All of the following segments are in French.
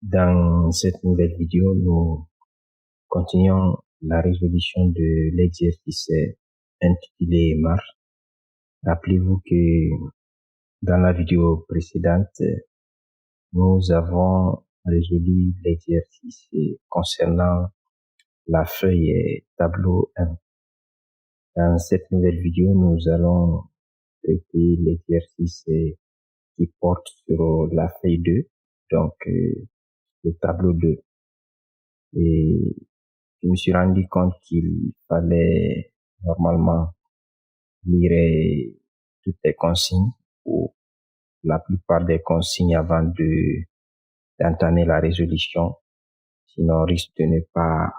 Dans cette nouvelle vidéo, nous continuons la résolution de l'exercice intitulé marche. Rappelez-vous que dans la vidéo précédente, nous avons résolu l'exercice concernant la feuille tableau 1. Dans cette nouvelle vidéo, nous allons traiter l'exercice qui porte sur la feuille 2, donc le tableau 2. Et je me suis rendu compte qu'il fallait normalement lire toutes les consignes ou la plupart des consignes avant d'entamer la résolution. Sinon, on risque de ne pas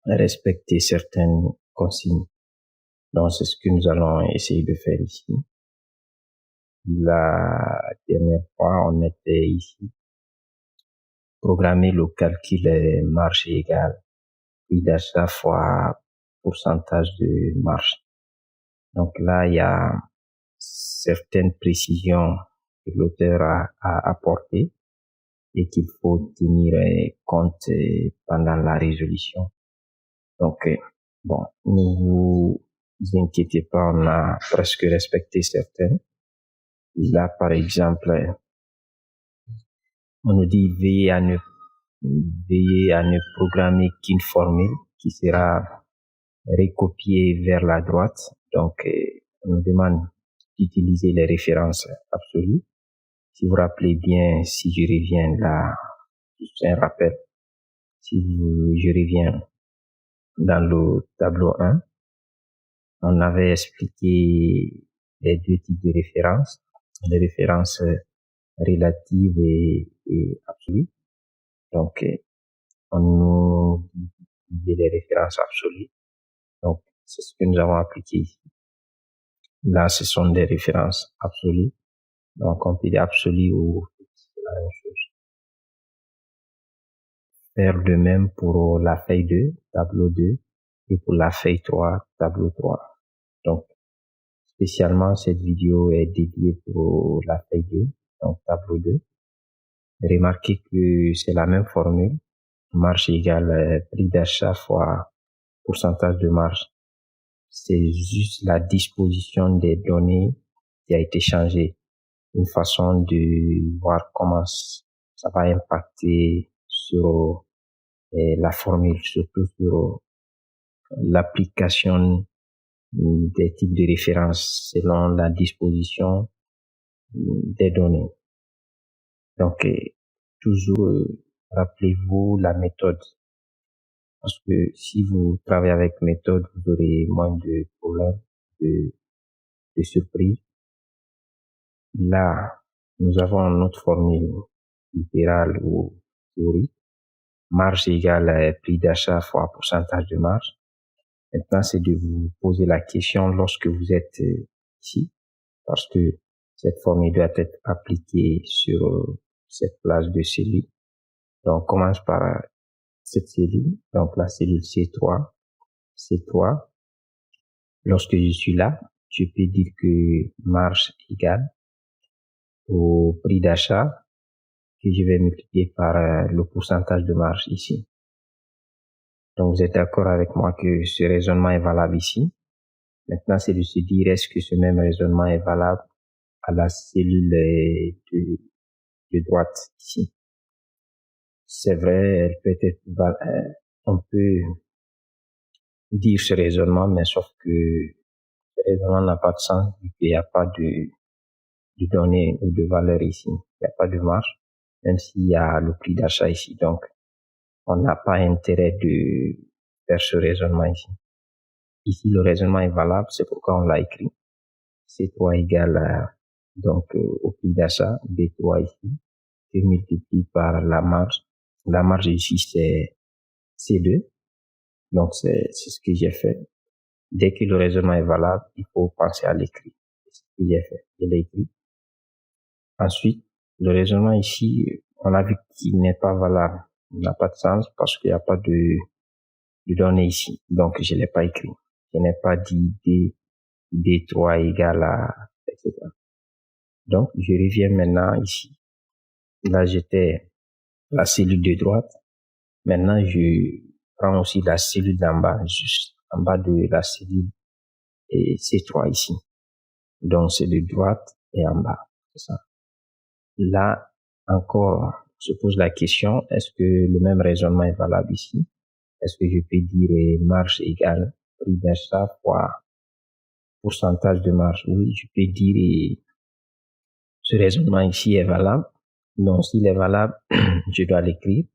respecter certaines consignes. Donc, c'est ce que nous allons essayer de faire ici. La dernière fois, on était ici. Programmer le calcul marge égale prix d'achat fois pourcentage de marge. Donc là, il y a certaines précisions que l'auteur a apportées et qu'il faut tenir compte pendant la résolution. Donc, bon, ne vous inquiétez pas, on a presque respecté certaines. Là, par exemple, on nous dit veillez à ne programmer qu'une formule qui sera recopiée vers la droite. Donc, on nous demande d'utiliser les références absolues. Si vous rappelez bien, si je reviens là, c'est un rappel. Je reviens dans le tableau 1, on avait expliqué les deux types de références, les références relatives et absolues. Donc, on nous dit les références absolues. Donc, c'est ce que nous avons appliqué ici. Là, ce sont des références absolues. Donc, on peut dire absolu ou c'est la même chose. Faire de même pour la feuille 2, tableau 2, et pour la feuille 3, tableau 3. Donc, spécialement, cette vidéo est dédiée pour la feuille 2, donc tableau 2. Remarquez que c'est la même formule. Marge égale prix d'achat fois pourcentage de marge. C'est juste la disposition des données qui a été changée. Une façon de voir comment ça va impacter sur la formule, surtout sur l'application des types de références selon la disposition des données. Donc, toujours rappelez-vous la méthode. Parce que si vous travaillez avec méthode, vous aurez moins de problèmes, de surprises. Là, nous avons notre formule littérale ou théorique. Marge égale prix d'achat fois pourcentage de marge. Maintenant, c'est de vous poser la question lorsque vous êtes ici, parce que cette formule doit être appliquée sur cette place de cellule. Donc, on commence par cette cellule, donc la cellule C3. C3, lorsque je suis là, je peux dire que marge égale au prix d'achat que je vais multiplier par le pourcentage de marge ici. Donc, vous êtes d'accord avec moi que ce raisonnement est valable ici. Maintenant, c'est de se dire, est-ce que ce même raisonnement est valable à la cellule de droite ici? C'est vrai, elle peut être, on peut dire ce raisonnement, mais sauf que ce raisonnement n'a pas de sens vu qu'il n'y a pas de données ou de valeur ici. Il n'y a pas de marge, même s'il y a le prix d'achat ici. Donc, on n'a pas intérêt de faire ce raisonnement ici. Ici, le raisonnement est valable, c'est pourquoi on l'a écrit. C3 égale au prix d'achat, B3 ici, que multiplie par la marge. La marge ici, c'est C2. Donc, c'est ce que j'ai fait. Dès que le raisonnement est valable, il faut penser à l'écrit. C'est ce que j'ai fait. Je l'ai écrit. Ensuite, le raisonnement ici, on a vu qu'il n'est pas valable. Il n'a pas de sens parce qu'il n'y a pas de données ici. Donc, je l'ai pas écrit. Je n'ai pas dit D3 égale à, etc. Donc, je reviens maintenant ici. Là, j'étais la cellule de droite. Maintenant, je prends aussi la cellule d'en bas, juste en bas de la cellule et C3 ici. Donc, c'est de droite et en bas. C'est ça. Là, encore, se pose la question, est-ce que le même raisonnement est valable ici? Est-ce que je peux dire marge égale prix d'achat fois pourcentage de marge? Oui, je peux dire ce raisonnement ici est valable. Donc, s'il est valable, je dois l'écrire.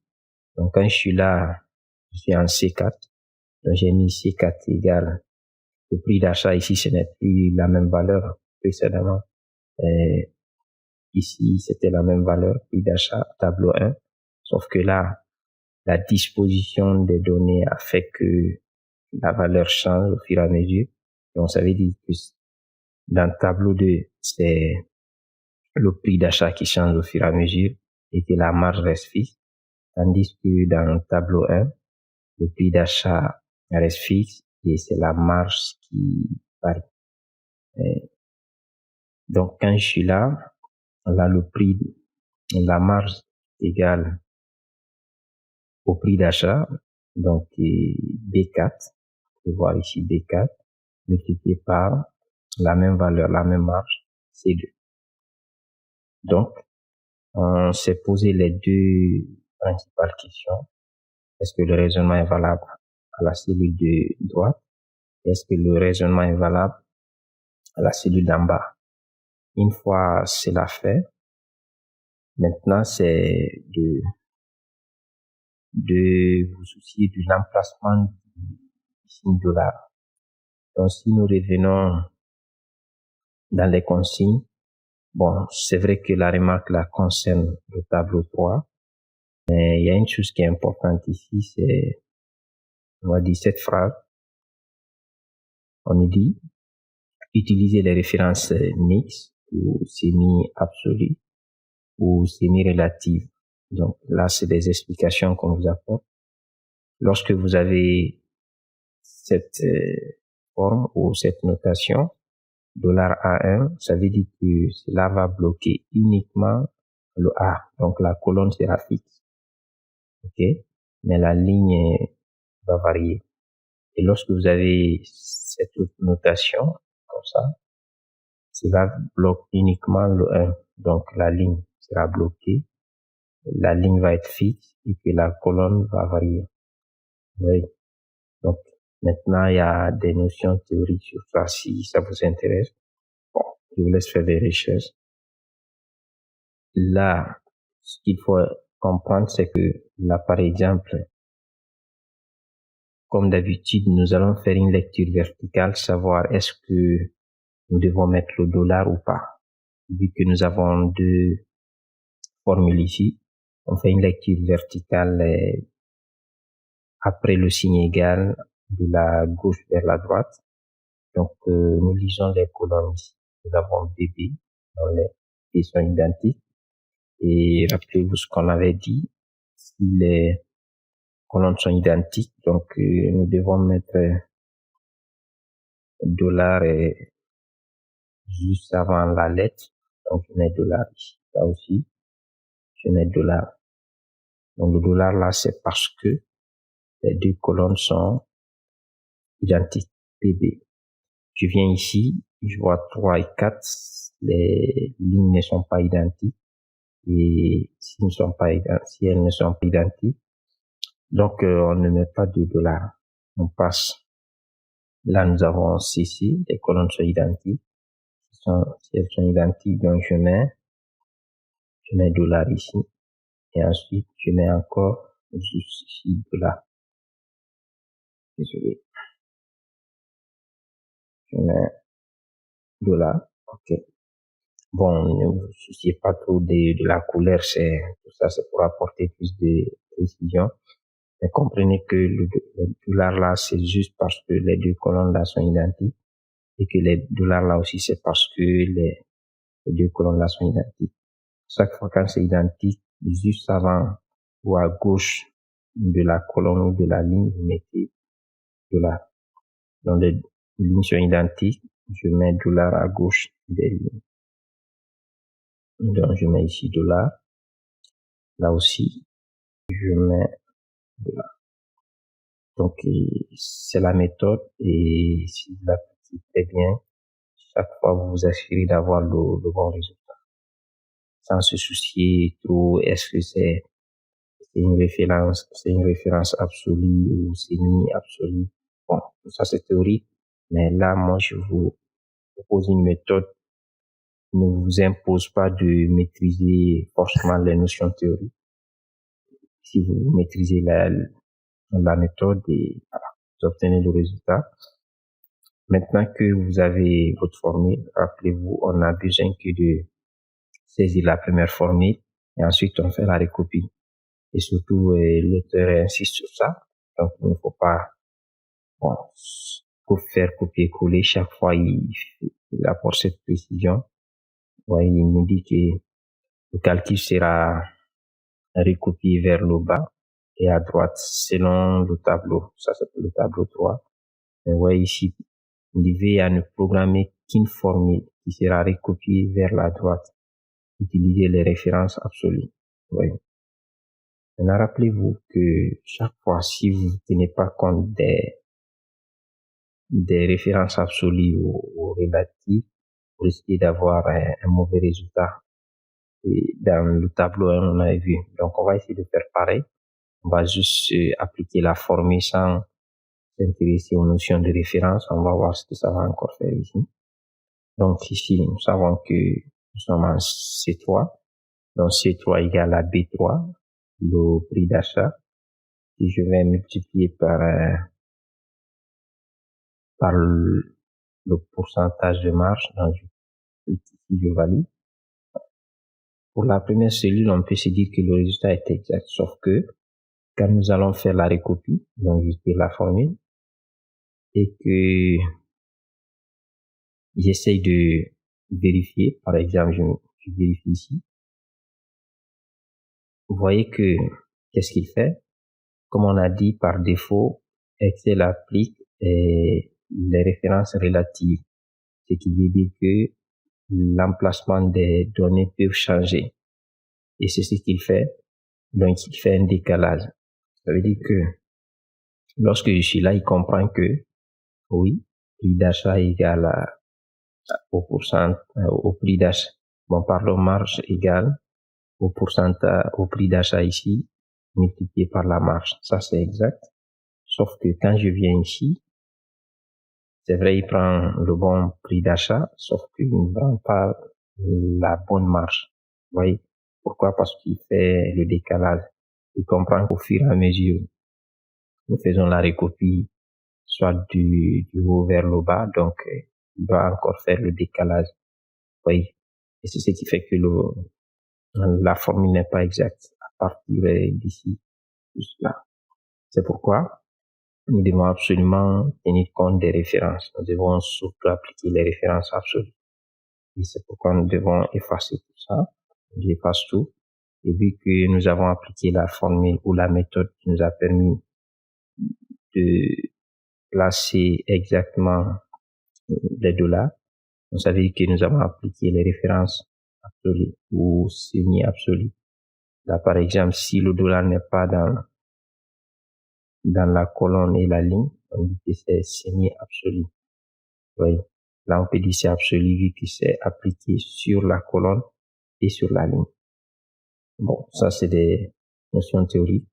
Donc, quand je suis là, je suis en C4. Donc, j'ai mis C4 égale le prix d'achat ici, ce n'est plus la même valeur précédemment. Ici, c'était la même valeur, prix d'achat, tableau 1. Sauf que là, la disposition des données a fait que la valeur change au fur et à mesure. Donc, ça veut dire que dans le tableau 2, c'est le prix d'achat qui change au fur et à mesure et que la marge reste fixe. Tandis que dans le tableau 1, le prix d'achat reste fixe et c'est la marge qui varie. Donc, quand je suis là, le prix, la marge égale au prix d'achat, donc B4, je vais voir ici B4, multiplié par la même valeur, la même marge, C2. Donc, on s'est posé les deux principales questions. Est-ce que le raisonnement est valable à la cellule de droite? Est-ce que le raisonnement est valable à la cellule d'en bas? Une fois cela fait, maintenant c'est de vous soucier de l'emplacement du signe dollar. Donc, si nous revenons dans les consignes, bon, c'est vrai que la remarque là concerne le tableau 3, mais il y a une chose qui est importante ici, c'est, on va dire cette phrase. On nous dit, utiliser les références mixtes ou semi-absolues ou semi-relatives. Donc là, c'est des explications qu'on vous apporte. Lorsque vous avez cette forme ou cette notation, $A1, ça veut dire que cela va bloquer uniquement le A. Donc la colonne sera fixe. OK? Mais la ligne va varier. Et lorsque vous avez cette autre notation, comme ça, cela bloque uniquement le 1. Donc la ligne sera bloquée, la ligne va être fixe et que la colonne va varier. Oui. Donc maintenant, il y a des notions théoriques sur ça si ça vous intéresse. Bon, je vous laisse faire des recherches. Là, ce qu'il faut comprendre, c'est que là, par exemple, comme d'habitude, nous allons faire une lecture verticale, savoir est-ce que nous devons mettre le dollar ou pas. Vu que nous avons deux formules ici, on fait une lecture verticale après le signe égal de la gauche vers la droite. Donc, nous lisons les colonnes ici. Nous avons BB dans les qui sont identiques. Et rappelez-vous ce qu'on avait dit. Si les colonnes sont identiques, donc nous devons mettre dollar juste avant la lettre. Donc, je mets dollar ici. Là aussi, je mets dollar. Donc, le dollar là, c'est parce que les deux colonnes sont identiques. PB. Je viens ici, je vois 3 et 4, les lignes ne sont pas identiques. Et si elles ne sont pas identiques, donc on ne met pas de dollar. On passe. Là, nous avons CC, les colonnes sont identiques. Si elles sont identiques, donc je mets dollar ici. Et ensuite, je mets encore juste ici dollar. Désolé. Je mets dollar. OK. Bon, ne vous souciez pas trop de la couleur, tout ça, c'est pour apporter plus de précision. Mais comprenez que le dollar là, c'est juste parce que les deux colonnes là sont identiques et que les dollars là aussi, c'est parce que les deux colonnes là sont identiques. Chaque fois quand c'est identique, juste avant ou à gauche de la colonne ou de la ligne, vous mettez dollar. Donc les lignes sont identiques, je mets dollar à gauche des lignes. Donc je mets ici dollar. Là aussi, je mets de là. Donc, c'est la méthode et si vous l'appliquez très bien, chaque fois vous vous assurez d'avoir le bon résultat. Sans se soucier trop, est-ce que c'est une référence absolue ou semi-absolue. Bon, tout ça c'est théorique, mais là, moi, je vous propose une méthode qui ne vous impose pas de maîtriser forcément les notions théoriques. Si vous maîtrisez la méthode et voilà, vous obtenez le résultat. Maintenant que vous avez votre formule, rappelez-vous, on a besoin que de saisir la première formule et ensuite on fait la recopie. Et surtout, l'auteur insiste sur ça. Donc, il ne faut pas faire copier-coller. Chaque fois, il apporte cette précision. Ouais, il nous dit que le calcul sera recopié vers le bas et à droite selon le tableau. Ça, c'est pour le tableau 3. Mais ouais, ici, il dit à ne programmer qu'une formule qui sera recopiée vers la droite. Utilisez les références absolues. Ouais. Maintenant, rappelez-vous que chaque fois, si vous ne tenez pas compte des références absolues ou relatives, vous risquez d'avoir un mauvais résultat. Et dans le tableau, on a vu. Donc, on va essayer de faire pareil. On va juste appliquer la formule sans s'intéresser aux notions de référence. On va voir ce que ça va encore faire ici. Donc, ici, nous savons que nous sommes en C3. Donc, C3 égale à B3, le prix d'achat. Et je vais multiplier par le pourcentage de marge. Donc, ici, je valide. Pour la première cellule, on peut se dire que le résultat est exact, sauf que quand nous allons faire la recopie, donc j'écris la formule, et que j'essaye de vérifier, par exemple, je vérifie ici, vous voyez que qu'est-ce qu'il fait? Comme on a dit, par défaut, Excel applique les références relatives, ce qui veut dire que l'emplacement des données peuvent changer. Et c'est ce qu'il fait. Donc, il fait un décalage. Ça veut dire que lorsque je suis là, il comprend que, oui, prix d'achat égale au prix d'achat. Bon, pardon, marge égale au pourcentage, au prix d'achat ici, multiplié par la marge. Ça, c'est exact. Sauf que quand je viens ici, c'est vrai, il prend le bon prix d'achat, sauf qu'il ne prend pas la bonne marge. Vous voyez? Pourquoi? Parce qu'il fait le décalage. Il comprend qu'au fur et à mesure, nous faisons la recopie, soit du haut vers le bas, donc il doit encore faire le décalage. Vous voyez? Et c'est ce qui fait que la formule n'est pas exacte à partir d'ici jusque-là. C'est pourquoi nous devons absolument tenir compte des références. Nous devons surtout appliquer les références absolues. Et c'est pourquoi nous devons effacer tout ça. J'efface tout. Et vu que nous avons appliqué la formule ou la méthode qui nous a permis de placer exactement les dollars, vous savez que nous avons appliqué les références absolues ou semi-absolues. Là, par exemple, si le dollar n'est pas dans la colonne et la ligne, on dit que c'est semi-absolu. Oui. Là, on peut dire c'est absolu vu que c'est appliqué sur la colonne et sur la ligne. Bon, ça, c'est des notions théoriques.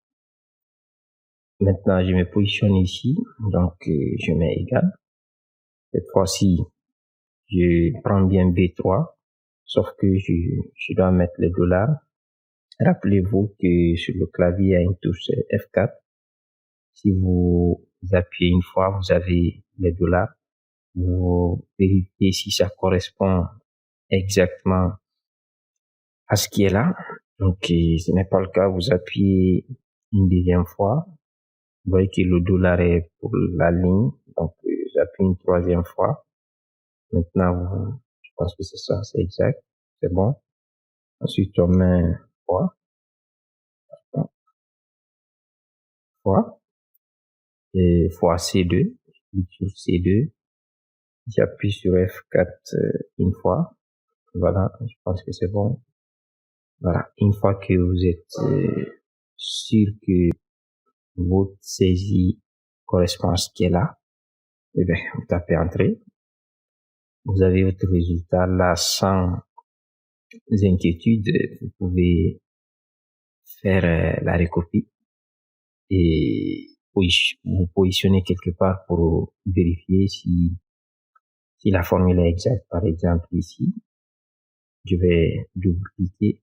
Maintenant, je me positionne ici. Donc, je mets égal. Cette fois-ci, je prends bien B3, sauf que je dois mettre les dollars. Rappelez-vous que sur le clavier, il y a une touche F4. Si vous appuyez une fois, vous avez les dollars. Vous vérifiez si ça correspond exactement à ce qui est là. Donc, ce n'est pas le cas. Vous appuyez une deuxième fois. Vous voyez que le dollar est pour la ligne. Donc, j'appuie une troisième fois. Maintenant, je pense que c'est ça, c'est exact. C'est bon. Ensuite, on met fois. Et fois C2. Je clique sur C2. J'appuie sur F4 une fois. Voilà, je pense que c'est bon. Voilà, une fois que vous êtes sur sûr que votre saisie correspond à ce qui est là, eh bien, vous tapez entrée. Vous avez votre résultat là sans inquiétude. Vous pouvez faire la recopie et vous positionner quelque part pour vérifier si la formule est exacte. Par exemple, ici, je vais double-cliquer.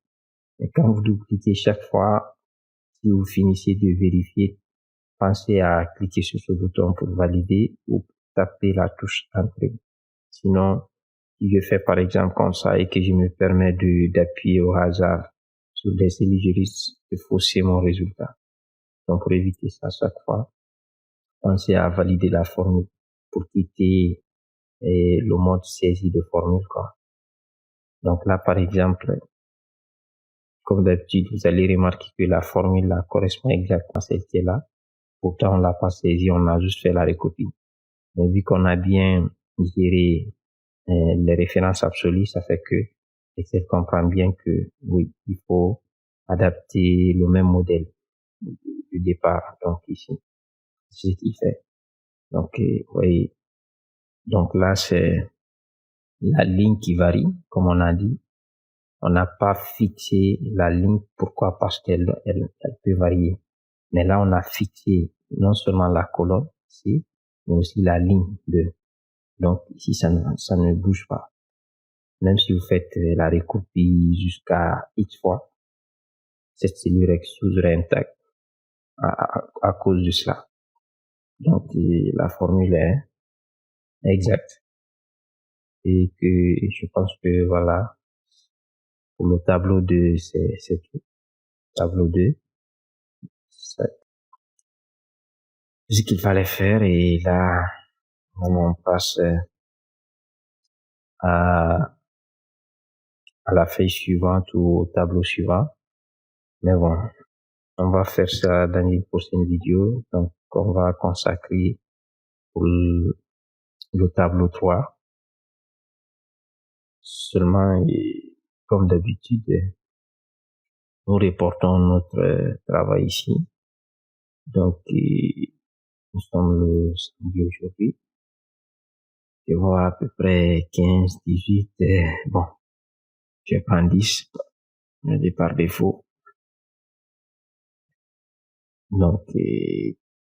Et quand vous double-cliquez chaque fois, si vous finissez de vérifier, pensez à cliquer sur ce bouton pour valider ou taper la touche entrée. Sinon, si je fais par exemple comme ça et que je me permets d'appuyer au hasard sur des cellules, je risque de fausser mon résultat. Donc, pour éviter ça chaque fois, pensez à valider la formule pour quitter le mode saisie de formule, quoi. Donc là, par exemple, comme d'habitude, vous allez remarquer que la formule là correspond exactement à celle qui est là. Pourtant, on l'a pas saisie, on a juste fait la recopie. Mais vu qu'on a bien géré les références absolues, ça fait que Excel comprend bien que oui, il faut adapter le même modèle du départ. Donc ici, c'est ce qu'il fait. Donc, oui. Donc là, c'est la ligne qui varie, comme on a dit. On n'a pas fixé la ligne. Pourquoi? Parce qu'elle peut varier. Mais là, on a fixé non seulement la colonne C, mais aussi la ligne 2. Donc ici, ça ne bouge pas. Même si vous faites la recopie jusqu'à X fois, cette cellule reste toujours intacte à cause de cela. Donc la formule est exacte. Et que je pense que voilà, pour le tableau 2, c'est tout. Tableau 2, c'est ce qu'il fallait faire. Et là, on passe à la feuille suivante ou au tableau suivant. Mais bon, on va faire ça dans une prochaine vidéo. Donc, on va consacrer pour le tableau 3. Seulement, et comme d'habitude, nous reportons notre travail ici. Donc, nous sommes le samedi aujourd'hui. Je vois à peu près 15, 18. Bon, je prends 10 par défaut. Donc,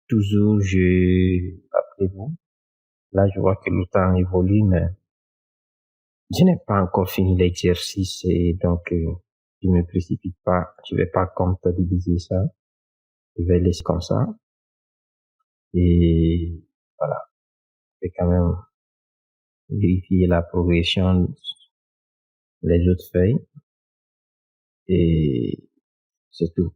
toujours, rappelez-vous, là, je vois que le temps évolue, mais je n'ai pas encore fini l'exercice et donc, je ne me précipite pas. Je vais pas comptabiliser ça. Je vais laisser comme ça. Et voilà. Je vais quand même vérifier la progression, les autres feuilles. Et c'est tout.